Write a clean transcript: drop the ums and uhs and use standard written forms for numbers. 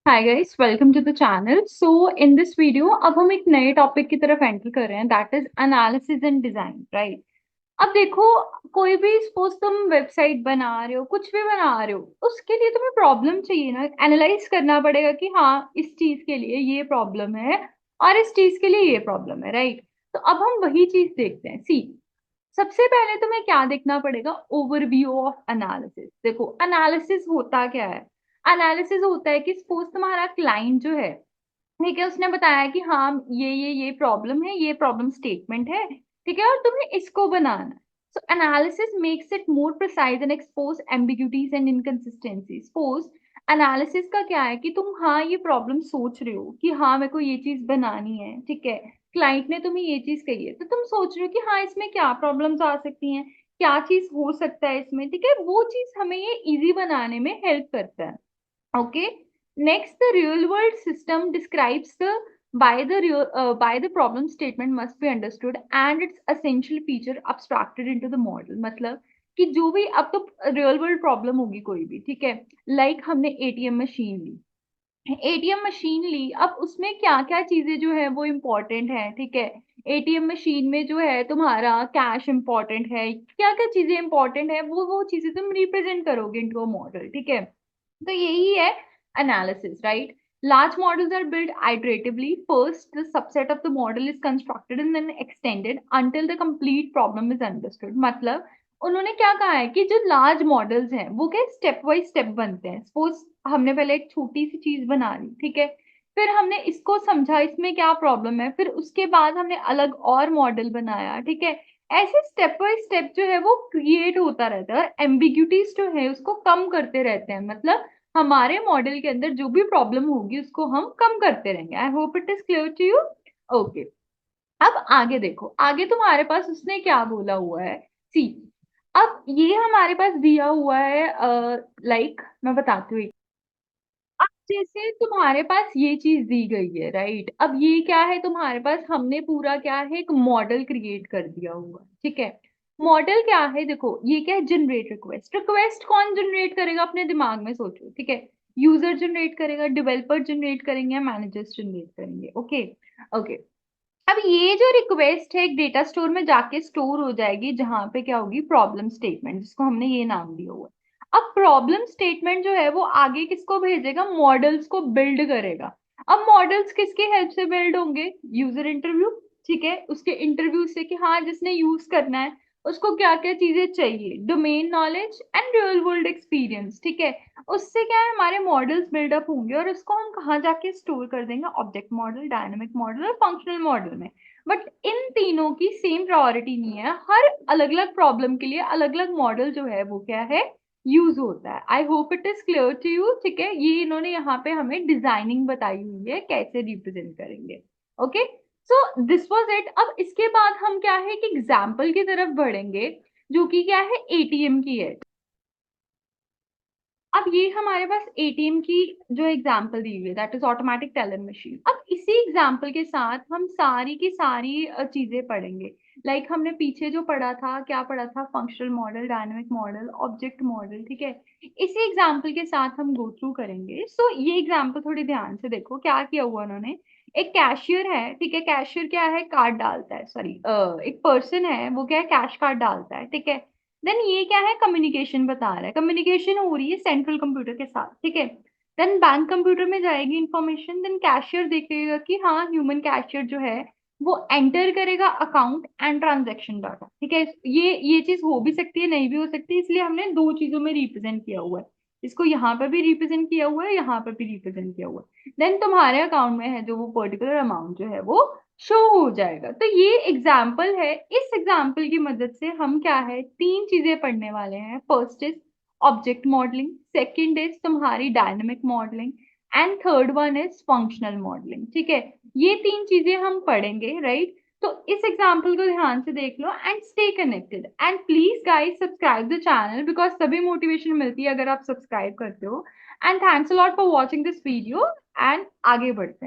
Hi guys, welcome to the channel. So in this video अब हम एक नए टॉपिक की तरफ एंटर कर रहे हैं, that is analysis and design, right. अब देखो, कोई भी सपोज तुम वेबसाइट बना रहे हो, कुछ भी बना रहे हो, उसके लिए तुम्हें प्रॉब्लम चाहिए ना, एनालाइज करना पड़ेगा कि हाँ, इस चीज के लिए ये प्रॉब्लम है और इस चीज के लिए ये प्रॉब्लम है, राइट। तो अब हम वही चीज देखते हैं। सी, सबसे पहले तुम्हें क्या देखना पड़ेगा? Overview of analysis. देखो, एनालिसिस होता क्या है? एनालिसिस होता है कि सपोज तुम्हारा क्लाइंट जो है, ठीक है, उसने बताया कि हाँ, ये प्रॉब्लम है, ये प्रॉब्लम स्टेटमेंट है, ठीक है, और तुम्हें इसको बनाना है। So analysis makes it more precise and expose ambiguities and inconsistency. Suppose analysis का क्या है कि तुम हाँ, ये प्रॉब्लम सोच रहे हो कि हाँ, मेरे को ये चीज बनानी है, ठीक है। क्लाइंट ने तुम्हें ये चीज कही है, तो तुम सोच रहे हो कि हाँ, इसमें क्या प्रॉब्लम्स आ सकती हैं, क्या चीज हो सकता है इसमें, ठीक है। वो चीज हमें ये इजी बनाने में हेल्प करता है। Okay. Next, the real world system describes the by the problem statement must be understood and its essential feature abstracted into the model। मतलब कि जो भी अब तो रियल वर्ल्ड प्रॉब्लम होगी कोई भी, ठीक है। लाइक हमने एटीएम मशीन ली, एटीएम मशीन ली, अब उसमें क्या क्या चीजें जो है वो इम्पोर्टेंट है, ठीक है। एटीएम मशीन में जो है तुम्हारा कैश इंपॉर्टेंट है, क्या क्या चीजें इंपॉर्टेंट है, वो चीजें तुम रिप्रेजेंट करोगे इनटू अ मॉडल, ठीक है। तो यही है analysis, right? Large models are built iteratively. First, the subset of the model is constructed and then extended until the complete problem is understood। मतलब उन्होंने क्या कहा है कि जो लार्ज मॉडल्स हैं वो क्या स्टेप बाय स्टेप बनते हैं। सपोज हमने पहले एक छोटी सी चीज बना ली, ठीक है, फिर हमने इसको समझा इसमें क्या प्रॉब्लम है, फिर उसके बाद हमने अलग और मॉडल बनाया, ठीक है। ऐसे स्टेप बाय स्टेप जो है वो क्रिएट होता रहता है और एम्बिग्यूटीज जो है उसको कम करते रहते हैं। मतलब हमारे मॉडल के अंदर जो भी प्रॉब्लम होगी उसको हम कम करते रहेंगे। I hope it is clear to you. Okay, अब आगे देखो, आगे तुम्हारे पास उसने क्या बोला हुआ है। सी, अब ये हमारे पास दिया हुआ है, लाइक मैं बताती हूँ। अब जैसे तुम्हारे पास ये चीज दी गई है, राइट। अब ये क्या है तुम्हारे पास, हमने पूरा क्या है, एक मॉडल क्रिएट कर दिया हुआ है, ठीक है। मॉडल क्या है? देखो, ये क्या है, जनरेट रिक्वेस्ट। रिक्वेस्ट कौन जनरेट करेगा? अपने दिमाग में सोचो, ठीक है। यूजर जनरेट करेगा, डेवलपर जनरेट करेंगे, मैनेजर्स जनरेट करेंगे। Okay, okay. अब ये जो रिक्वेस्ट है एक डेटा स्टोर में जाके स्टोर हो जाएगी, जहां पे क्या होगी, प्रॉब्लम स्टेटमेंट, जिसको हमने ये नाम दिया हुआ है। अब प्रॉब्लम स्टेटमेंट जो है वो आगे किसको भेजेगा? मॉडल्स को बिल्ड करेगा। अब मॉडल्स किसकी हेल्प से बिल्ड होंगे? यूजर इंटरव्यू, ठीक है, उसके इंटरव्यू से कि हाँ, जिसने यूज करना है उसको क्या क्या चीजें चाहिए, domain knowledge and real world experience, ठीक है। उससे क्या है, हमारे मॉडल्स बिल्डअप होंगे और उसको हम कहाँ जाके स्टोर कर देंगे? ऑब्जेक्ट मॉडल, डायनेमिक मॉडल और फंक्शनल मॉडल में। बट इन तीनों की सेम प्रायोरिटी नहीं है, हर अलग अलग प्रॉब्लम के लिए अलग अलग मॉडल जो है वो क्या है, यूज होता है। I hope it is clear to you, ठीक है। ये इन्होंने यहाँ पे हमें डिजाइनिंग बताई हुई है कैसे रिप्रेजेंट करेंगे। Okay, so this was it. अब इसके बाद हम क्या है, कि एग्जाम्पल की तरफ बढ़ेंगे, जो कि क्या है, एटीएम की है। अब ये हमारे पास एटीएम की जो एग्जांपल दी हुई है, that is automatic teller machine. अब इसी एग्जांपल के साथ हम सारी की सारी चीजें पढ़ेंगे। लाइक हमने पीछे जो पढ़ा था, क्या पढ़ा था? Functional model, dynamic model, object model, ठीक है। इसी एग्जांपल के साथ हम गो थ्रू करेंगे। सो ये एग्जांपल थोड़ी ध्यान से देखो, क्या किया हुआ उन्होंने। एक कैशियर है, ठीक है। कैशियर क्या है, कार्ड डालता है, सॉरी, एक पर्सन है, वो क्या है, कैश कार्ड डालता है, ठीक है। देन ये क्या है, कम्युनिकेशन बता रहा है, कम्युनिकेशन हो रही है सेंट्रल कंप्यूटर के साथ, ठीक है। देन बैंक कंप्यूटर में जाएगी इंफॉर्मेशन, देन कैशियर देखेगा कि हाँ, ह्यूमन कैशियर जो है वो एंटर करेगा अकाउंट एंड ट्रांजैक्शन डाटा, ठीक है। ये चीज हो भी सकती है, नहीं भी हो सकती है, इसलिए हमने दो चीजों में रिप्रेजेंट किया हुआ है। इसको यहाँ पर भी रिप्रेजेंट किया हुआ है, यहाँ पर भी रिप्रेजेंट किया हुआ है। देन तुम्हारे अकाउंट में है जो वो पर्टिकुलर अमाउंट जो है वो शो हो जाएगा। तो ये एग्जाम्पल है, इस एग्जाम्पल की मदद से हम क्या है, तीन चीजें पढ़ने वाले हैं। First is object modelling, second is तुम्हारी dynamic modelling and third one is functional modelling, ठीक है। ये तीन चीजें हम पढ़ेंगे, राइट। तो इस एग्जाम्पल को ध्यान से देख लो and stay connected and please guys subscribe the channel, because तभी मोटिवेशन मिलती है अगर आप सब्सक्राइब करते हो। And thanks a lot for watching this video and आगे बढ़ते हैं।